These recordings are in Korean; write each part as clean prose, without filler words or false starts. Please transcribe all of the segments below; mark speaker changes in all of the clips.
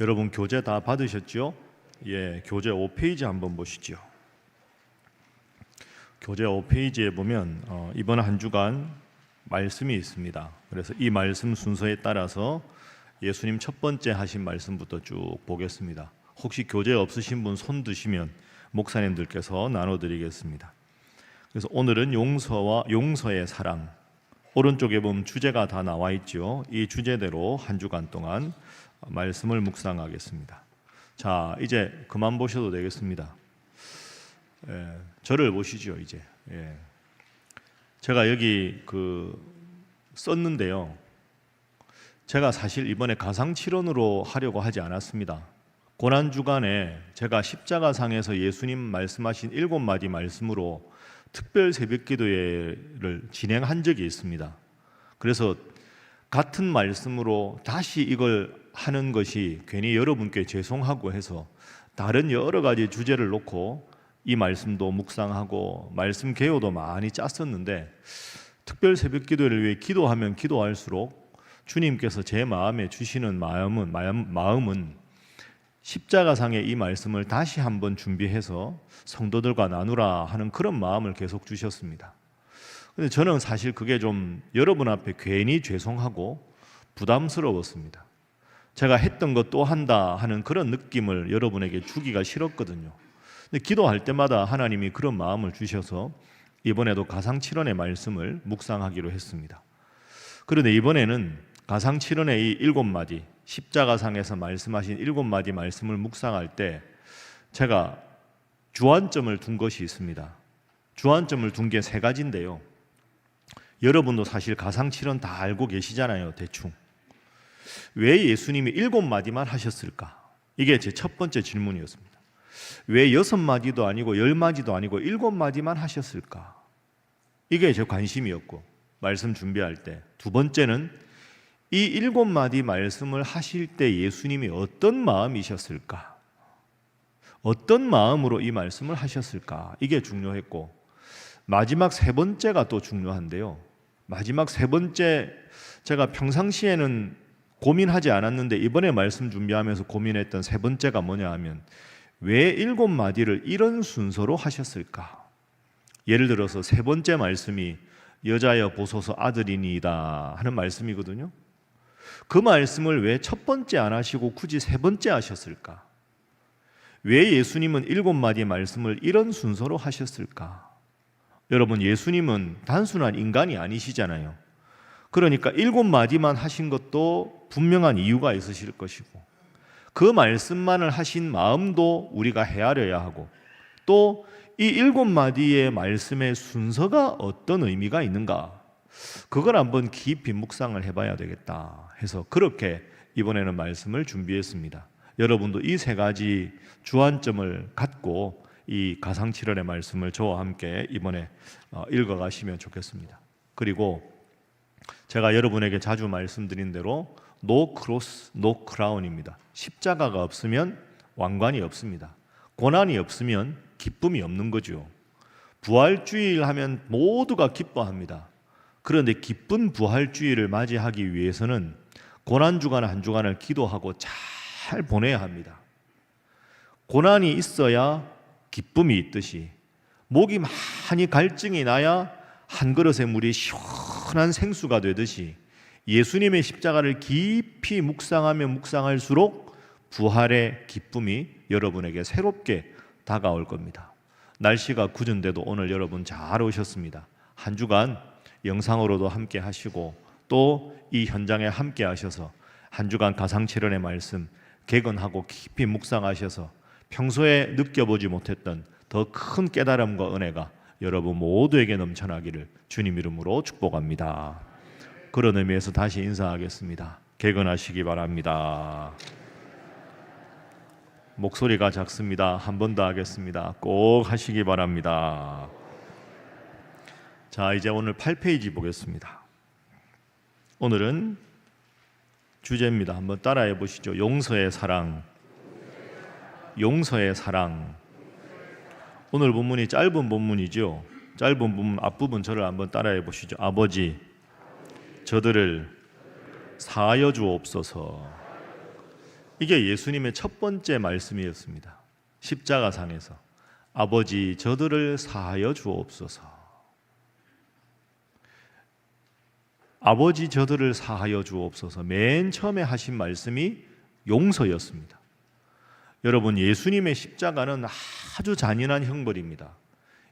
Speaker 1: 여러분 교재 다 받으셨죠? 예, 교재 5페이지 한번 보시죠. 교재 5페이지에 보면 이번 한 주간 말씀이 있습니다. 그래서 이 말씀 순서에 따라서 예수님 첫 번째 하신 말씀부터 쭉 보겠습니다. 혹시 교재 없으신 분 손 드시면 목사님들께서 나눠드리겠습니다. 그래서 오늘은 용서의 사랑, 오른쪽에 보면 주제가 다 나와 있죠. 이 주제대로 한 주간 동안 말씀을 묵상하겠습니다. 자, 이제 그만 보셔도 되겠습니다. 저를 보시죠. 이제 제가 여기 썼는데요. 제가 사실 이번에 가상칠언으로 하려고 하지 않았습니다. 고난주간에 제가 십자가상에서 예수님 말씀하신 7마디 말씀으로 특별 새벽기도회를 진행한 적이 있습니다. 그래서 같은 말씀으로 다시 이걸 하는 것이 괜히 여러분께 죄송하고 해서 다른 여러 가지 주제를 놓고 이 말씀도 묵상하고 말씀 개요도 많이 짰었는데, 특별 새벽기도회를 위해 기도하면 기도할수록 주님께서 제 마음에 주시는 마음은 십자가상의 이 말씀을 다시 한번 준비해서 성도들과 나누라 하는 그런 마음을 계속 주셨습니다. 근데 저는 사실 그게 좀 여러분 앞에 괜히 죄송하고 부담스러웠습니다. 제가 했던 것 또 한다 하는 그런 느낌을 여러분에게 주기가 싫었거든요. 근데 기도할 때마다 하나님이 그런 마음을 주셔서 이번에도 가상칠언의 말씀을 묵상하기로 했습니다. 그런데 이번에는 가상칠언의 이 7마디, 십자가상에서 말씀하신 7마디 말씀을 묵상할 때 제가 주안점을 둔 것이 있습니다. 주안점을 둔 게 3가지인데요. 여러분도 사실 가상칠언 다 알고 계시잖아요, 대충. 왜 예수님이 7마디만 하셨을까? 이게 제 첫 번째 질문이었습니다. 왜 6마디도 아니고 10마디도 아니고 7마디만 하셨을까? 이게 제 관심이었고, 말씀 준비할 때. 두 번째는 이 7마디 말씀을 하실 때 예수님이 어떤 마음이셨을까? 어떤 마음으로 이 말씀을 하셨을까? 이게 중요했고, 마지막 3번째가 또 중요한데요. 마지막 3번째, 제가 평상시에는 고민하지 않았는데 이번에 말씀 준비하면서 고민했던 3번째가 뭐냐 하면, 왜 7마디를 이런 순서로 하셨을까? 예를 들어서 3번째 말씀이 여자여 보소서 아들이니이다 하는 말씀이거든요. 그 말씀을 왜 첫 번째 안 하시고 굳이 3번째 하셨을까? 왜 예수님은 7마디 말씀을 이런 순서로 하셨을까? 여러분, 예수님은 단순한 인간이 아니시잖아요. 그러니까 7마디만 하신 것도 분명한 이유가 있으실 것이고, 그 말씀만을 하신 마음도 우리가 헤아려야 하고, 또 이 7마디의 말씀의 순서가 어떤 의미가 있는가, 그걸 한번 깊이 묵상을 해봐야 되겠다 해서 그렇게 이번에는 말씀을 준비했습니다. 여러분도 이 3가지 주안점을 갖고 이 가상칠언의 말씀을 저와 함께 이번에 읽어가시면 좋겠습니다. 그리고 제가 여러분에게 자주 말씀드린 대로 No cross, no crown입니다. 십자가가 없으면 왕관이 없습니다. 고난이 없으면 기쁨이 없는 거죠. 부활주일 하면 모두가 기뻐합니다. 그런데 기쁜 부활주일을 맞이하기 위해서는 고난주간 한 주간을 기도하고 잘 보내야 합니다. 고난이 있어야 기쁨이 있듯이, 목이 많이 갈증이 나야 한 그릇의 물이 시원한 생수가 되듯이, 예수님의 십자가를 깊이 묵상하면 묵상할수록 부활의 기쁨이 여러분에게 새롭게 다가올 겁니다. 날씨가 궂은데도 오늘 여러분 잘 오셨습니다. 한 주간 영상으로도 함께 하시고 또 이 현장에 함께 하셔서 한 주간 가상칠언의 말씀 개근하고 깊이 묵상하셔서 평소에 느껴보지 못했던 더 큰 깨달음과 은혜가 여러분 모두에게 넘쳐나기를 주님 이름으로 축복합니다. 그런 의미에서 다시 인사하겠습니다. 개근하시기 바랍니다. 목소리가 작습니다. 한 번 더 하겠습니다. 꼭 하시기 바랍니다. 자, 이제 오늘 8페이지 보겠습니다. 오늘은 주제입니다. 한번 따라해 보시죠. 용서의 사랑. 용서의 사랑. 오늘 본문이 짧은 본문이죠. 짧은 본문 앞부분 저를 한번 따라해 보시죠. 아버지, 저들을 사하여 주옵소서. 이게 예수님의 첫 번째 말씀이었습니다. 십자가상에서 아버지 저들을 사하여 주옵소서. 아버지 저들을 사하여 주옵소서. 맨 처음에 하신 말씀이 용서였습니다. 여러분, 예수님의 십자가는 아주 잔인한 형벌입니다.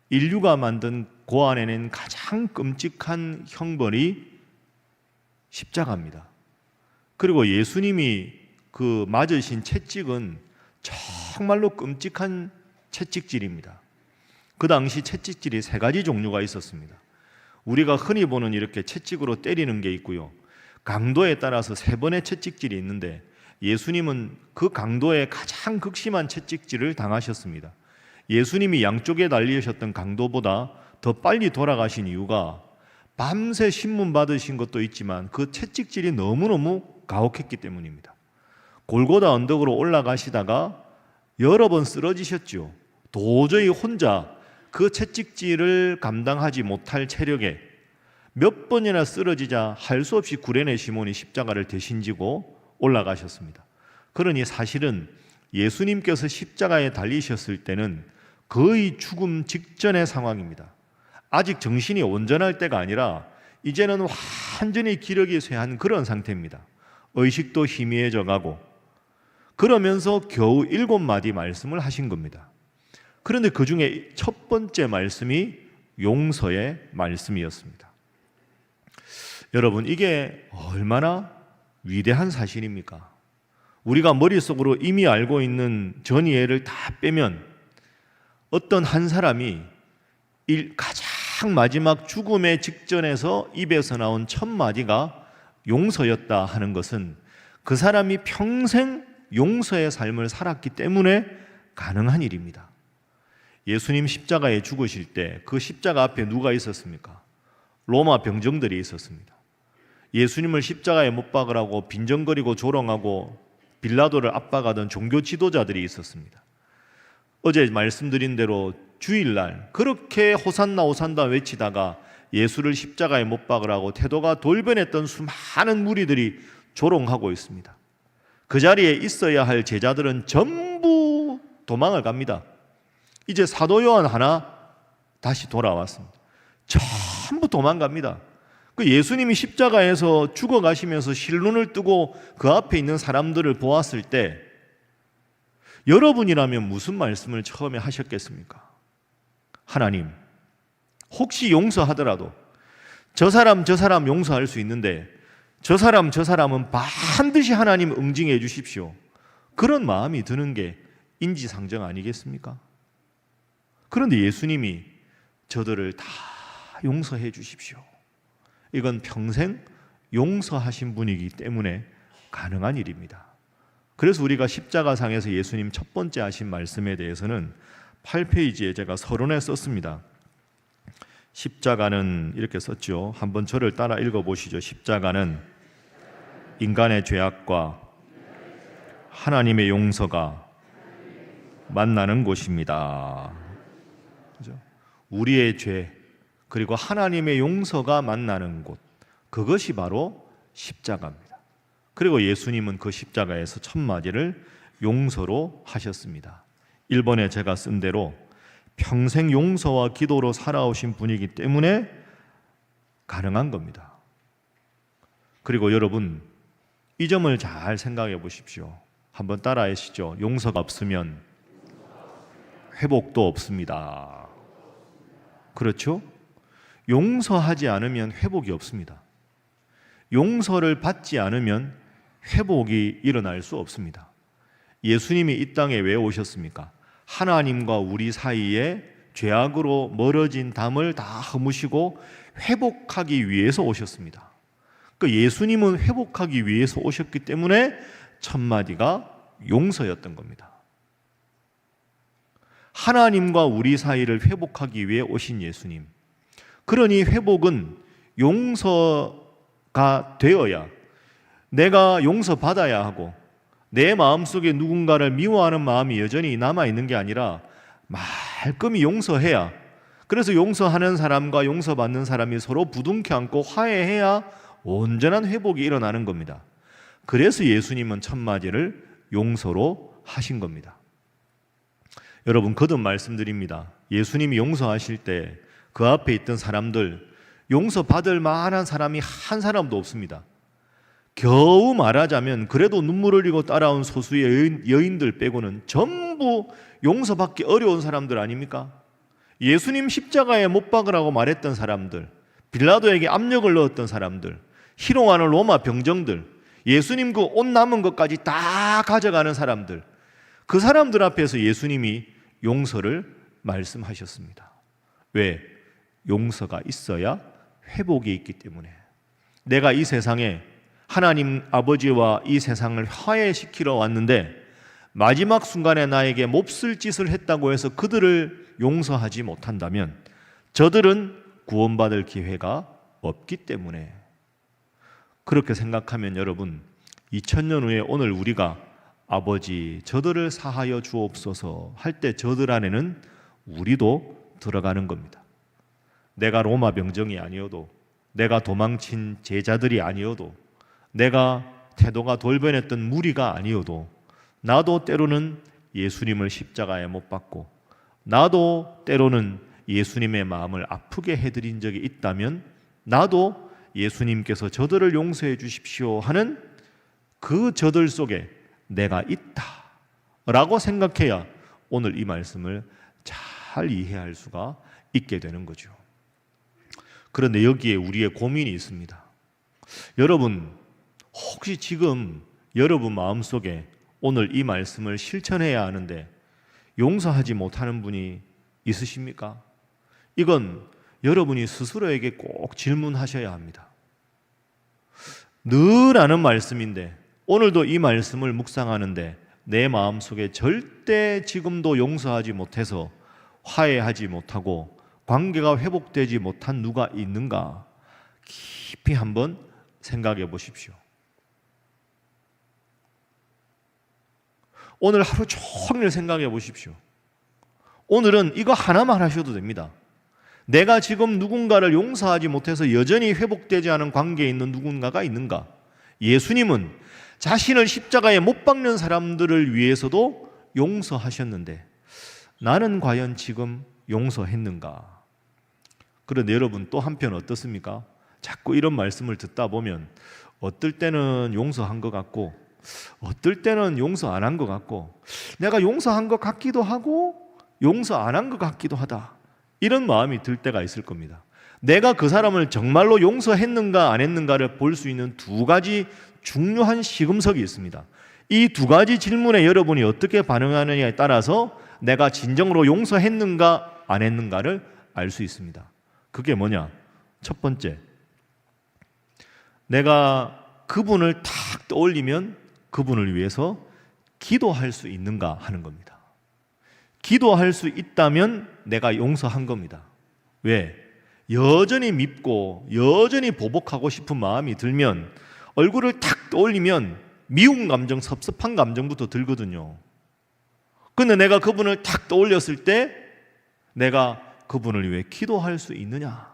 Speaker 1: 인류가 만든 고안해낸 가장 끔찍한 형벌이 십자가입니다. 그리고 예수님이 그 맞으신 채찍은 정말로 끔찍한 채찍질입니다. 그 당시 채찍질이 3가지 종류가 있었습니다. 우리가 흔히 보는 이렇게 채찍으로 때리는 게 있고요, 강도에 따라서 3번의 채찍질이 있는데 예수님은 그 강도의 가장 극심한 채찍질을 당하셨습니다. 예수님이 양쪽에 달리셨던 강도보다 더 빨리 돌아가신 이유가 밤새 신문 받으신 것도 있지만 그 채찍질이 너무너무 가혹했기 때문입니다. 골고다 언덕으로 올라가시다가 여러 번 쓰러지셨죠. 도저히 혼자 그 채찍질을 감당하지 못할 체력에 몇 번이나 쓰러지자 할 수 없이 구레네 시몬이 십자가를 대신 지고 올라가셨습니다. 그러니 사실은 예수님께서 십자가에 달리셨을 때는 거의 죽음 직전의 상황입니다. 아직 정신이 온전할 때가 아니라 이제는 완전히 기력이 쇠한 그런 상태입니다. 의식도 희미해져 가고 그러면서 겨우 7마디 말씀을 하신 겁니다. 그런데 그 중에 첫 번째 말씀이 용서의 말씀이었습니다. 여러분, 이게 얼마나 위대한 사실입니까? 우리가 머릿속으로 이미 알고 있는 전이해를 다 빼면 어떤 한 사람이 가장 마지막 죽음의 직전에서 입에서 나온 첫 마디가 용서였다 하는 것은 그 사람이 평생 용서의 삶을 살았기 때문에 가능한 일입니다. 예수님 십자가에 죽으실 때 그 십자가 앞에 누가 있었습니까? 로마 병정들이 있었습니다. 예수님을 십자가에 못 박으라고 빈정거리고 조롱하고 빌라도를 압박하던 종교 지도자들이 있었습니다. 어제 말씀드린 대로 주일날 그렇게 호산나 호산나 외치다가 예수를 십자가에 못 박으라고 태도가 돌변했던 수많은 무리들이 조롱하고 있습니다. 그 자리에 있어야 할 제자들은 전부 도망을 갑니다. 이제 사도 요한 하나 다시 돌아왔습니다. 전부 도망갑니다. 그 예수님이 십자가에서 죽어가시면서 실눈을 뜨고 그 앞에 있는 사람들을 보았을 때 여러분이라면 무슨 말씀을 처음에 하셨겠습니까? 하나님, 혹시 용서하더라도 저 사람 용서할 수 있는데 저 사람은 반드시 하나님 응징해 주십시오. 그런 마음이 드는 게 인지상정 아니겠습니까? 그런데 예수님이 저들을 다 용서해 주십시오. 이건 평생 용서하신 분이기 때문에 가능한 일입니다. 그래서 우리가 십자가상에서 예수님 첫 번째 하신 말씀에 대해서는 8페이지에 제가 서론에 썼습니다. 십자가는 이렇게 썼죠. 한번 저를 따라 읽어보시죠. 십자가는 인간의 죄악과 하나님의 용서가 만나는 곳입니다. 그죠? 우리의 죄 그리고 하나님의 용서가 만나는 곳, 그것이 바로 십자가입니다. 그리고 예수님은 그 십자가에서 첫 마디를 용서로 하셨습니다. 1번에 제가 쓴 대로 평생 용서와 기도로 살아오신 분이기 때문에 가능한 겁니다. 그리고 여러분, 이 점을 잘 생각해 보십시오. 한번 따라해 주시죠. 용서가 없으면 회복도 없습니다. 그렇죠? 용서하지 않으면 회복이 없습니다. 용서를 받지 않으면 회복이 일어날 수 없습니다. 예수님이 이 땅에 왜 오셨습니까? 하나님과 우리 사이에 죄악으로 멀어진 담을 다 허무시고 회복하기 위해서 오셨습니다. 그 예수님은 회복하기 위해서 오셨기 때문에 첫 마디가 용서였던 겁니다. 하나님과 우리 사이를 회복하기 위해 오신 예수님. 그러니 회복은 용서가 되어야, 내가 용서받아야 하고 내 마음속에 누군가를 미워하는 마음이 여전히 남아있는 게 아니라 말끔히 용서해야, 그래서 용서하는 사람과 용서받는 사람이 서로 부둥켜 안고 화해해야 온전한 회복이 일어나는 겁니다. 그래서 예수님은 첫 마디를 용서로 하신 겁니다. 여러분, 거듭 말씀드립니다. 예수님이 용서하실 때 그 앞에 있던 사람들, 용서받을 만한 사람이 한 사람도 없습니다. 겨우 말하자면 그래도 눈물 흘리고 따라온 소수의 여인들 빼고는 전부 용서받기 어려운 사람들 아닙니까? 예수님 십자가에 못 박으라고 말했던 사람들, 빌라도에게 압력을 넣었던 사람들, 희롱하는 로마 병정들, 예수님 그 옷 남은 것까지 다 가져가는 사람들, 그 사람들 앞에서 예수님이 용서를 말씀하셨습니다. 왜? 용서가 있어야 회복이 있기 때문에. 내가 이 세상에 하나님 아버지와 이 세상을 화해시키러 왔는데 마지막 순간에 나에게 몹쓸 짓을 했다고 해서 그들을 용서하지 못한다면 저들은 구원받을 기회가 없기 때문에. 그렇게 생각하면 여러분, 2000년 후에 오늘 우리가 아버지 저들을 사하여 주옵소서 할 때 저들 안에는 우리도 들어가는 겁니다. 내가 로마 병정이 아니어도, 내가 도망친 제자들이 아니어도, 내가 태도가 돌변했던 무리가 아니어도, 나도 때로는 예수님을 십자가에 못 박고, 나도 때로는 예수님의 마음을 아프게 해드린 적이 있다면 나도 예수님께서 저들을 용서해 주십시오 하는 그 저들 속에 내가 있다 라고 생각해야 오늘 이 말씀을 잘 이해할 수가 있게 되는 거죠. 그런데 여기에 우리의 고민이 있습니다. 여러분, 혹시 지금 여러분 마음속에 오늘 이 말씀을 실천해야 하는데 용서하지 못하는 분이 있으십니까? 이건 여러분이 스스로에게 꼭 질문하셔야 합니다. 늘 아는 말씀인데 오늘도 이 말씀을 묵상하는데 내 마음속에 절대 지금도 용서하지 못해서 화해하지 못하고 관계가 회복되지 못한 누가 있는가? 깊이 한번 생각해 보십시오. 오늘 하루 종일 생각해 보십시오. 오늘은 이거 하나만 하셔도 됩니다. 내가 지금 누군가를 용서하지 못해서 여전히 회복되지 않은 관계에 있는 누군가가 있는가? 예수님은 자신을 십자가에 못 박는 사람들을 위해서도 용서하셨는데 나는 과연 지금 용서했는가? 그런데 여러분 또 한편 어떻습니까? 자꾸 이런 말씀을 듣다 보면 어떨 때는 용서한 것 같고 어떨 때는 용서 안 한 것 같고 내가 용서한 것 같기도 하고 용서 안 한 것 같기도 하다, 이런 마음이 들 때가 있을 겁니다. 내가 그 사람을 정말로 용서했는가 안 했는가를 볼 수 있는 두 가지 중요한 시금석이 있습니다. 이 두 가지 질문에 여러분이 어떻게 반응하느냐에 따라서 내가 진정으로 용서했는가 안 했는가를 알 수 있습니다. 그게 뭐냐? 첫 번째, 내가 그분을 탁 떠올리면 그분을 위해서 기도할 수 있는가 하는 겁니다. 기도할 수 있다면 내가 용서한 겁니다. 왜? 여전히 밉고 여전히 보복하고 싶은 마음이 들면 얼굴을 탁 떠올리면 미운 감정, 섭섭한 감정부터 들거든요. 근데 내가 그분을 탁 떠올렸을 때 내가 그분을 위해 기도할 수 있느냐?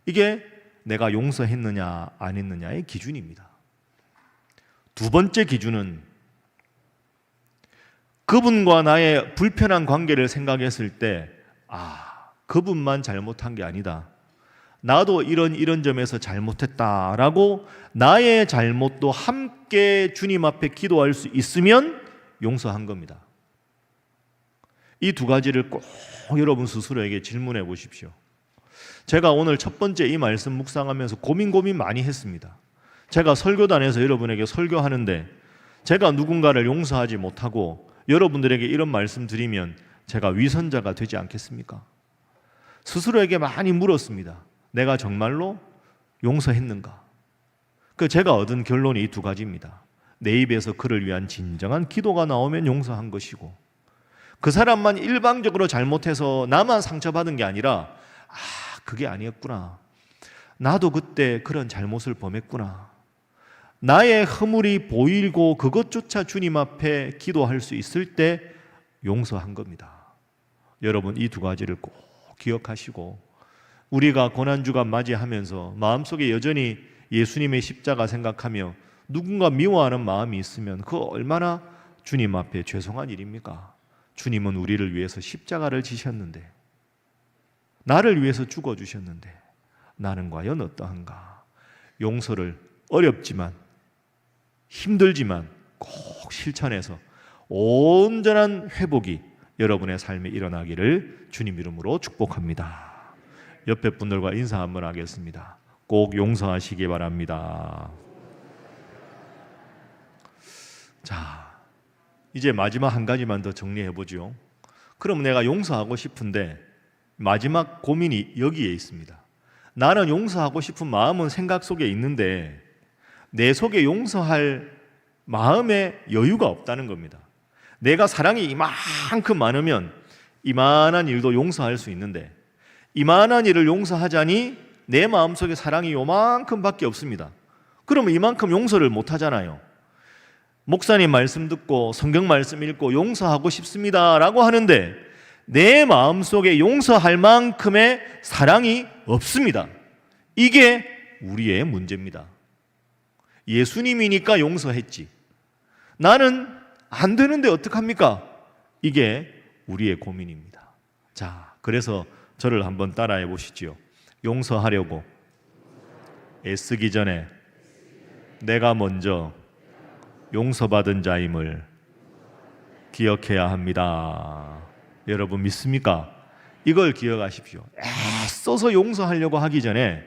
Speaker 1: 이게 내가 용서했느냐 안 했느냐의 기준입니다. 두 번째 기준은 그분과 나의 불편한 관계를 생각했을 때 그분만 잘못한 게 아니다, 나도 이런 점에서 잘못했다라고 나의 잘못도 함께 주님 앞에 기도할 수 있으면 용서한 겁니다. 이 두 가지를 꼭 여러분 스스로에게 질문해 보십시오. 제가 오늘 첫 번째 이 말씀 묵상하면서 고민 많이 했습니다. 제가 설교단에서 여러분에게 설교하는데 제가 누군가를 용서하지 못하고 여러분들에게 이런 말씀 드리면 제가 위선자가 되지 않겠습니까? 스스로에게 많이 물었습니다. 내가 정말로 용서했는가? 제가 얻은 결론이 이 두 가지입니다. 내 입에서 그를 위한 진정한 기도가 나오면 용서한 것이고, 그 사람만 일방적으로 잘못해서 나만 상처받은 게 아니라 그게 아니었구나, 나도 그때 그런 잘못을 범했구나, 나의 허물이 보이고 그것조차 주님 앞에 기도할 수 있을 때 용서한 겁니다. 여러분 이 두 가지를 꼭 기억하시고 우리가 고난주간 맞이하면서 마음속에 여전히 예수님의 십자가 생각하며 누군가 미워하는 마음이 있으면 그거 얼마나 주님 앞에 죄송한 일입니까? 주님은 우리를 위해서 십자가를 지셨는데, 나를 위해서 죽어주셨는데 나는 과연 어떠한가? 용서를 어렵지만 힘들지만 꼭 실천해서 온전한 회복이 여러분의 삶에 일어나기를 주님 이름으로 축복합니다. 옆에 분들과 인사 한번 하겠습니다. 꼭 용서하시기 바랍니다. 자, 이제 마지막 한 가지만 더 정리해 보죠. 그럼 내가 용서하고 싶은데 마지막 고민이 여기에 있습니다. 나는 용서하고 싶은 마음은 생각 속에 있는데 내 속에 용서할 마음의 여유가 없다는 겁니다. 내가 사랑이 이만큼 많으면 이만한 일도 용서할 수 있는데 이만한 일을 용서하자니 내 마음속에 사랑이 요만큼밖에 없습니다. 그러면 이만큼 용서를 못 하잖아요. 목사님 말씀 듣고 성경 말씀 읽고 용서하고 싶습니다 라고 하는데 내 마음속에 용서할 만큼의 사랑이 없습니다. 이게 우리의 문제입니다. 예수님이니까 용서했지, 나는 안 되는데 어떡합니까? 이게 우리의 고민입니다. 자, 그래서 저를 한번 따라해 보시죠. 용서하려고 애쓰기 전에 내가 먼저 용서받은 자임을 기억해야 합니다. 여러분 믿습니까? 이걸 기억하십시오. 애써서 용서하려고 하기 전에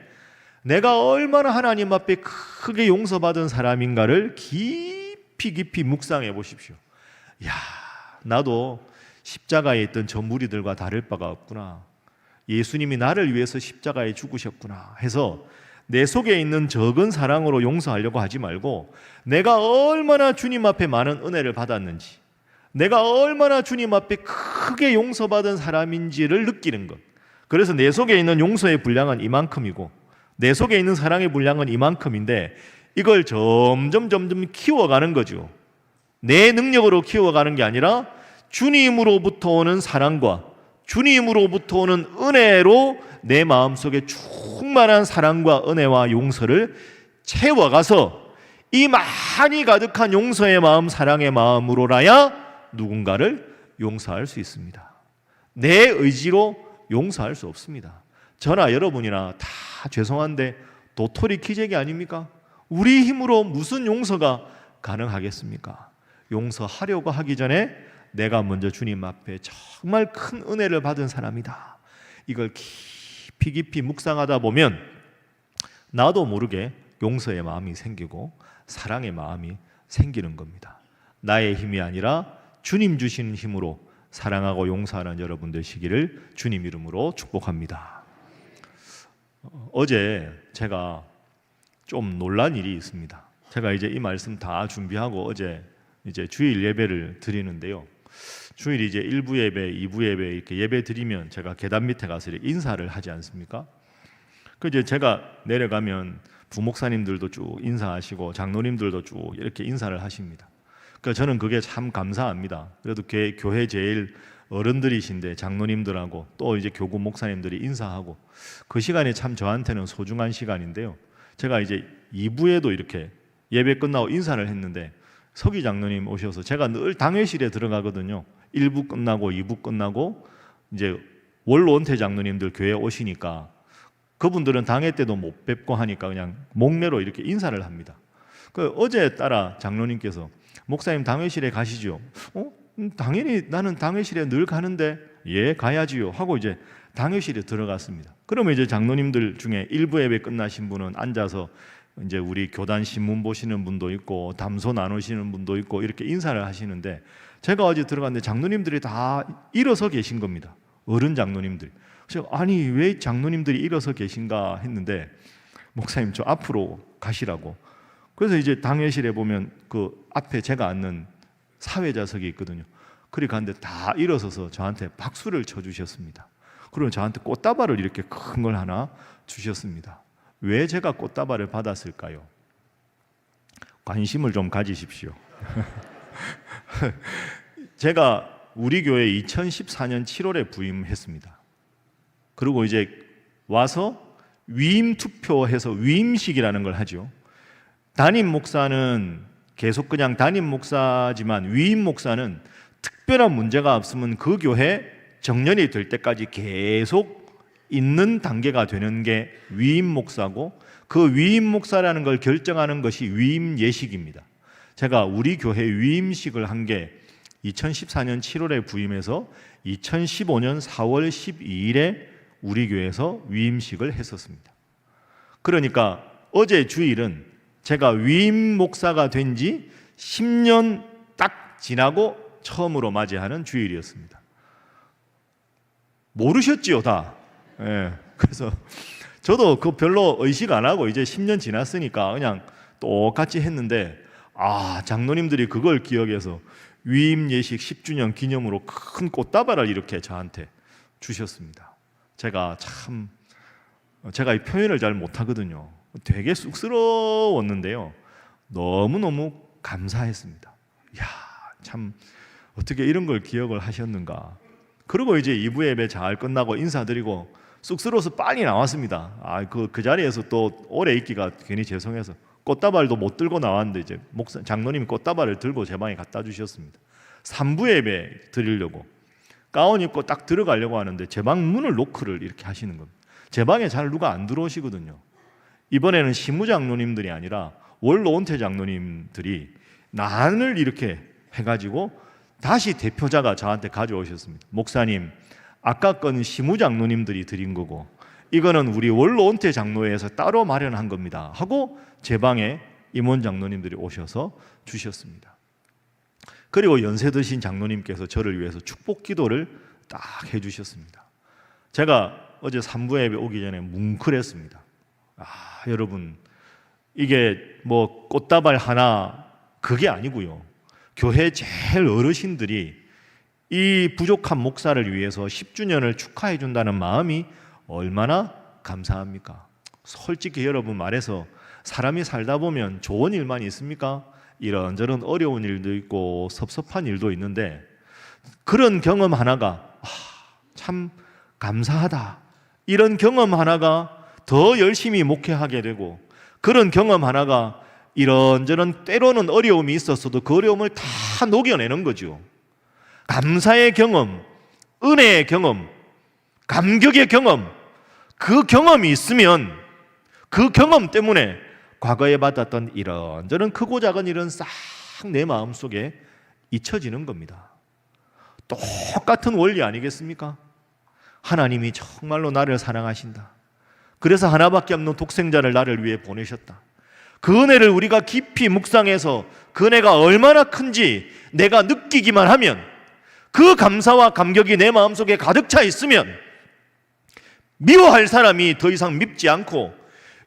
Speaker 1: 내가 얼마나 하나님 앞에 크게 용서받은 사람인가를 깊이 묵상해 보십시오. 야, 나도 십자가에 있던 저 무리들과 다를 바가 없구나. 예수님이 나를 위해서 십자가에 죽으셨구나 해서 내 속에 있는 적은 사랑으로 용서하려고 하지 말고 내가 얼마나 주님 앞에 많은 은혜를 받았는지, 내가 얼마나 주님 앞에 크게 용서받은 사람인지를 느끼는 것. 그래서 내 속에 있는 용서의 분량은 이만큼이고 내 속에 있는 사랑의 분량은 이만큼인데 이걸 점점 키워가는 거죠. 내 능력으로 키워가는 게 아니라 주님으로부터 오는 사랑과 주님으로부터 오는 은혜로 내 마음속에 충만한 사랑과 은혜와 용서를 채워가서 이 많이 가득한 용서의 마음, 사랑의 마음으로라야 누군가를 용서할 수 있습니다. 내 의지로 용서할 수 없습니다. 저나 여러분이나 다 죄송한데 도토리 키재기 아닙니까? 우리 힘으로 무슨 용서가 가능하겠습니까? 용서하려고 하기 전에 내가 먼저 주님 앞에 정말 큰 은혜를 받은 사람이다. 이걸 깊이 묵상하다 보면 나도 모르게 용서의 마음이 생기고 사랑의 마음이 생기는 겁니다. 나의 힘이 아니라 주님 주시는 힘으로 사랑하고 용서하는 여러분 되시기를 주님 이름으로 축복합니다. 어제 제가 좀 놀란 일이 있습니다. 제가 이제 이 말씀 다 준비하고 어제 이제 주일 예배를 드리는데요. 주일 이제 1부 예배, 2부 예배 이렇게 예배 드리면 제가 계단 밑에 가서 이렇게 인사를 하지 않습니까? 그 이제 제가 내려가면 부목사님들도 쭉 인사하시고 장로님들도 쭉 이렇게 인사를 하십니다. 그러니까 저는 그게 참 감사합니다. 그래도 교회 제일 어른들이신데 장로님들하고 또 이제 교구 목사님들이 인사하고 그 시간이 참 저한테는 소중한 시간인데요. 제가 이제 2부에도 이렇게 예배 끝나고 인사를 했는데 서기 장로님 오셔서 제가 늘 당회실에 들어가거든요. 1부 끝나고 2부 끝나고 이제 원로원태 장로님들 교회 오시니까 그분들은 당회 때도 못 뵙고 하니까 그냥 목례로 이렇게 인사를 합니다. 그 어제 따라 장로님께서 목사님 당회실에 가시죠. 당연히 나는 당회실에 늘 가는데 예 가야지요 하고 이제 당회실에 들어갔습니다. 그러면 이제 장로님들 중에 1부 예배 끝나신 분은 앉아서 이제 우리 교단 신문 보시는 분도 있고 담소 나누시는 분도 있고 이렇게 인사를 하시는데 제가 어제 들어갔는데 장로님들이 다 일어서 계신 겁니다. 어른 장로님들이. 그래서 아니 왜 장로님들이 일어서 계신가 했는데 목사님 저 앞으로 가시라고. 그래서 이제 당회실에 보면 그 앞에 제가 앉는 사회자석이 있거든요. 그리 갔는데 다 일어서서 저한테 박수를 쳐주셨습니다. 그리고 저한테 꽃다발을 이렇게 큰 걸 하나 주셨습니다. 왜 제가 꽃다발을 받았을까요? 관심을 좀 가지십시오. 제가 우리 교회 2014년 7월에 부임했습니다. 그리고 이제 와서 위임 투표해서 위임식이라는 걸 하죠. 담임 목사는 계속 그냥 담임 목사지만 위임 목사는 특별한 문제가 없으면 그 교회 정년이 될 때까지 계속 있는 단계가 되는 게 위임 목사고, 그 위임 목사라는 걸 결정하는 것이 위임 예식입니다. 제가 우리 교회 위임식을 한 게 2014년 7월에 부임해서 2015년 4월 12일에 우리 교회에서 위임식을 했었습니다. 그러니까 어제 주일은 제가 위임 목사가 된 지 10년 딱 지나고 처음으로 맞이하는 주일이었습니다. 모르셨지요, 다. 예. 그래서 저도 그 별로 의식 안 하고 이제 10년 지났으니까 그냥 똑같이 했는데, 장로님들이 그걸 기억해서 위임 예식 10주년 기념으로 큰 꽃다발을 이렇게 저한테 주셨습니다. 제가 이 표현을 잘 못하거든요. 되게 쑥스러웠는데요, 너무너무 감사했습니다. 이야, 참 어떻게 이런 걸 기억을 하셨는가. 그리고 이제 2부 예배 잘 끝나고 인사드리고 쑥스러워서 빨리 나왔습니다. 그 자리에서 또 오래 있기가 괜히 죄송해서 꽃다발도 못 들고 나왔는데 이제 장로님이 꽃다발을 들고 제 방에 갖다 주셨습니다. 3부 예배 드리려고 가운 입고 딱 들어가려고 하는데 제 방 문을 노크를 이렇게 하시는 겁니다. 제 방에 잘 누가 안 들어오시거든요. 이번에는 시무 장로님들이 아니라 원로 온태 장로님들이 난을 이렇게 해가지고 다시 대표자가 저한테 가져오셨습니다. 목사님, 아까 건 시무 장로님들이 드린 거고 이거는 우리 원로 온태 장로회에서 따로 마련한 겁니다 하고 제 방에 임원 장로님들이 오셔서 주셨습니다. 그리고 연세 드신 장로님께서 저를 위해서 축복 기도를 딱 해주셨습니다. 제가 어제 3부 예배 오기 전에 뭉클했습니다. 여러분, 이게 뭐 꽃다발 하나 그게 아니고요, 교회 제일 어르신들이 이 부족한 목사를 위해서 10주년을 축하해 준다는 마음이 얼마나 감사합니까? 솔직히 여러분 말해서 사람이 살다 보면 좋은 일만 있습니까? 이런저런 어려운 일도 있고 섭섭한 일도 있는데, 그런 경험 하나가 참 감사하다, 이런 경험 하나가 더 열심히 목회하게 되고, 그런 경험 하나가 이런저런 때로는 어려움이 있었어도 그 어려움을 다 녹여내는 거죠. 감사의 경험, 은혜의 경험, 감격의 경험, 그 경험이 있으면 그 경험 때문에 과거에 받았던 이런저런 크고 작은 일은 싹 내 마음속에 잊혀지는 겁니다. 똑같은 원리 아니겠습니까? 하나님이 정말로 나를 사랑하신다, 그래서 하나밖에 없는 독생자를 나를 위해 보내셨다, 그 은혜를 우리가 깊이 묵상해서 그 은혜가 얼마나 큰지 내가 느끼기만 하면, 그 감사와 감격이 내 마음속에 가득 차 있으면 미워할 사람이 더 이상 밉지 않고,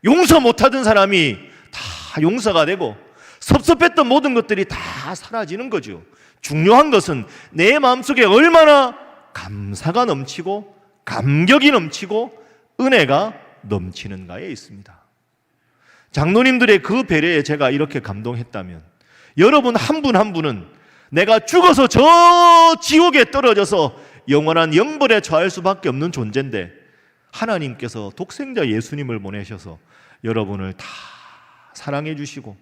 Speaker 1: 용서 못하던 사람이 다 용서가 되고, 섭섭했던 모든 것들이 다 사라지는 거죠. 중요한 것은 내 마음속에 얼마나 감사가 넘치고 감격이 넘치고 은혜가 넘치는가에 있습니다. 장로님들의 그 배려에 제가 이렇게 감동했다면, 여러분 한 분 한 분은 내가 죽어서 저 지옥에 떨어져서 영원한 영벌에 처할 수밖에 없는 존재인데, 하나님께서 독생자 예수님을 보내셔서 여러분을 다 사랑해 주시고,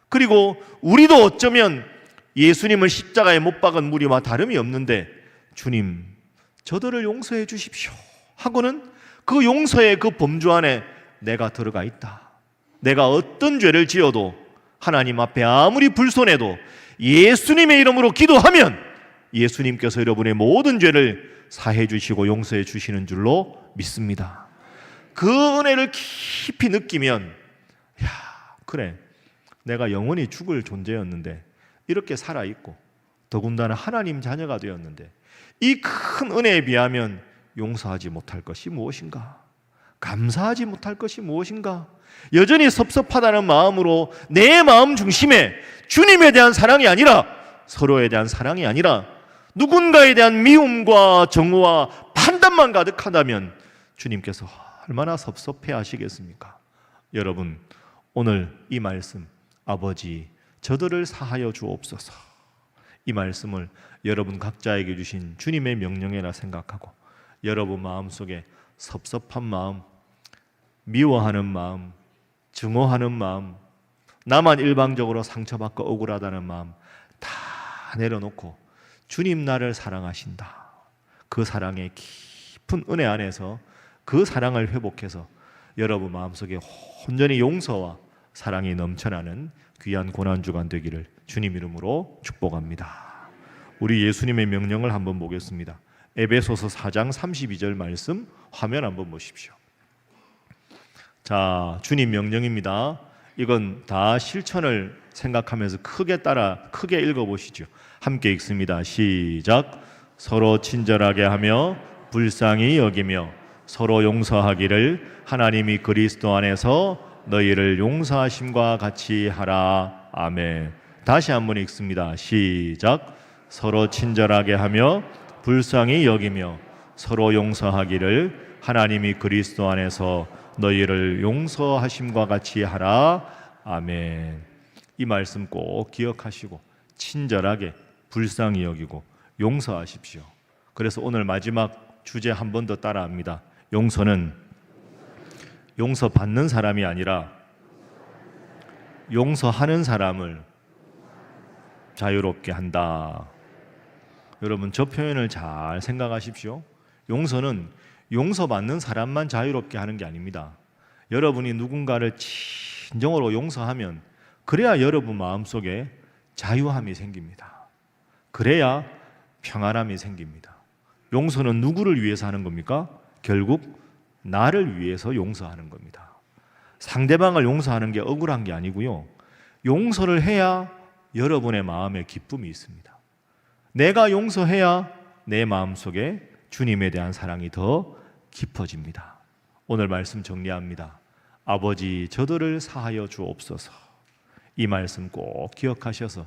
Speaker 1: 그리고 우리도 어쩌면 예수님을 십자가에 못 박은 무리와 다름이 없는데, 주님 저들을 용서해 주십시오 하고는 그 용서의 그 범주 안에 내가 들어가 있다. 내가 어떤 죄를 지어도 하나님 앞에 아무리 불손해도 예수님의 이름으로 기도하면 예수님께서 여러분의 모든 죄를 사해 주시고 용서해 주시는 줄로 믿습니다. 그 은혜를 깊이 느끼면, 그래, 내가 영원히 죽을 존재였는데 이렇게 살아있고, 더군다나 하나님 자녀가 되었는데 이 큰 은혜에 비하면 용서하지 못할 것이 무엇인가? 감사하지 못할 것이 무엇인가? 여전히 섭섭하다는 마음으로 내 마음 중심에 주님에 대한 사랑이 아니라, 서로에 대한 사랑이 아니라 누군가에 대한 미움과 정오와 판단만 가득하다면 주님께서 얼마나 섭섭해 하시겠습니까? 여러분, 오늘 이 말씀, 아버지 저들을 사하여 주옵소서, 이 말씀을 여러분 각자에게 주신 주님의 명령이라 생각하고, 여러분 마음속에 섭섭한 마음, 미워하는 마음, 증오하는 마음, 나만 일방적으로 상처받고 억울하다는 마음 다 내려놓고 주님 나를 사랑하신다. 그 사랑의 깊은 은혜 안에서 그 사랑을 회복해서 여러분 마음속에 온전히 용서와 사랑이 넘쳐나는 귀한 고난주간 되기를 주님 이름으로 축복합니다. 우리 예수님의 명령을 한번 보겠습니다. 에베소서 4장 32절 말씀 화면 한번 보십시오. 자, 주님 명령입니다. 이건 다 실천을 생각하면서 크게 읽어보시죠. 함께 읽습니다. 시작. 서로 친절하게 하며 불쌍히 여기며 서로 용서하기를 하나님이 그리스도 안에서 너희를 용서하심과 같이 하라. 아멘. 다시 한번 읽습니다. 시작. 서로 친절하게 하며 불쌍히 여기며 서로 용서하기를 하나님이 그리스도 안에서 너희를 용서하심과 같이 하라. 아멘. 이 말씀 꼭 기억하시고 친절하게 불쌍히 여기고 용서하십시오. 그래서 오늘 마지막 주제 한 번 더 따라합니다. 용서는 용서받는 사람이 아니라 용서하는 사람을 자유롭게 한다. 여러분 저 표현을 잘 생각하십시오. 용서는 용서받는 사람만 자유롭게 하는 게 아닙니다. 여러분이 누군가를 진정으로 용서하면 그래야 여러분 마음속에 자유함이 생깁니다. 그래야 평안함이 생깁니다. 용서는 누구를 위해서 하는 겁니까? 결국 나를 위해서 용서하는 겁니다. 상대방을 용서하는 게 억울한 게 아니고요. 용서를 해야 여러분의 마음에 기쁨이 있습니다. 내가 용서해야 내 마음속에 주님에 대한 사랑이 더 깊어집니다. 오늘 말씀 정리합니다. 아버지 저들을 사하여 주옵소서. 이 말씀 꼭 기억하셔서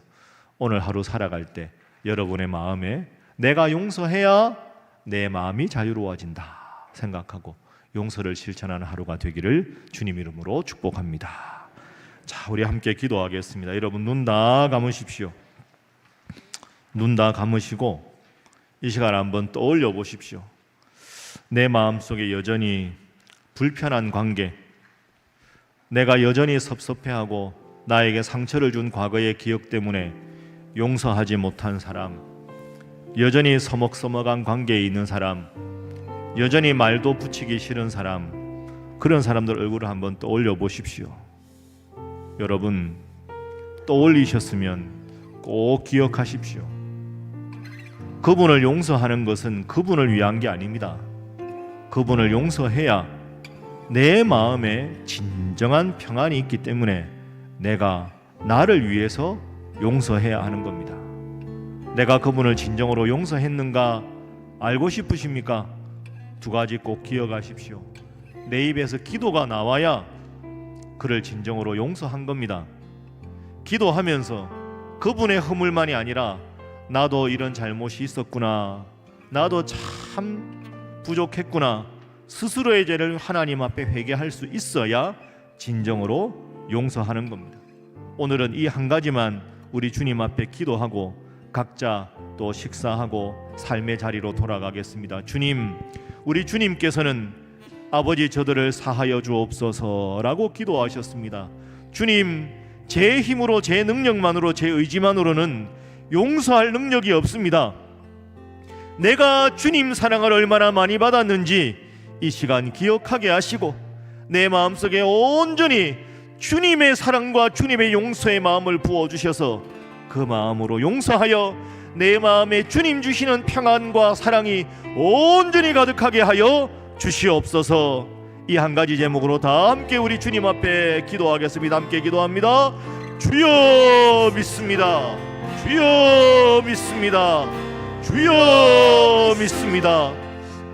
Speaker 1: 오늘 하루 살아갈 때 여러분의 마음에 내가 용서해야 내 마음이 자유로워진다 생각하고 용서를 실천하는 하루가 되기를 주님 이름으로 축복합니다. 자, 우리 함께 기도하겠습니다. 여러분 눈 다 감으십시오. 눈 다 감으시고 이 시간 한번 떠올려 보십시오. 내 마음속에 여전히 불편한 관계, 내가 여전히 섭섭해하고 나에게 상처를 준 과거의 기억 때문에 용서하지 못한 사람, 여전히 서먹서먹한 관계에 있는 사람, 여전히 말도 붙이기 싫은 사람, 그런 사람들 얼굴을 한번 떠올려 보십시오. 여러분 떠올리셨으면 꼭 기억하십시오. 그분을 용서하는 것은 그분을 위한 게 아닙니다. 그분을 용서해야 내 마음에 진정한 평안이 있기 때문에 내가 나를 위해서 용서해야 하는 겁니다. 내가 그분을 진정으로 용서했는가 알고 싶으십니까? 두 가지 꼭 기억하십시오. 내 입에서 기도가 나와야 그를 진정으로 용서한 겁니다. 기도하면서 그분의 허물만이 아니라 나도 이런 잘못이 있었구나, 나도 참 부족했구나, 스스로의 죄를 하나님 앞에 회개할 수 있어야 진정으로 용서하는 겁니다. 오늘은 이 한 가지만 우리 주님 앞에 기도하고 각자 또 식사하고 삶의 자리로 돌아가겠습니다. 주님, 우리 주님께서는 아버지 저들을 사하여 주옵소서라고 기도하셨습니다. 주님, 제 힘으로 제 능력만으로 제 의지만으로는 용서할 능력이 없습니다. 내가 주님 사랑을 얼마나 많이 받았는지 이 시간 기억하게 하시고 내 마음속에 온전히 주님의 사랑과 주님의 용서의 마음을 부어주셔서 그 마음으로 용서하여 내 마음에 주님 주시는 평안과 사랑이 온전히 가득하게 하여 주시옵소서. 이 한 가지 제목으로 다 함께 우리 주님 앞에 기도하겠습니다. 함께 기도합니다. 주여 믿습니다. 주여 믿습니다. 주여 믿습니다.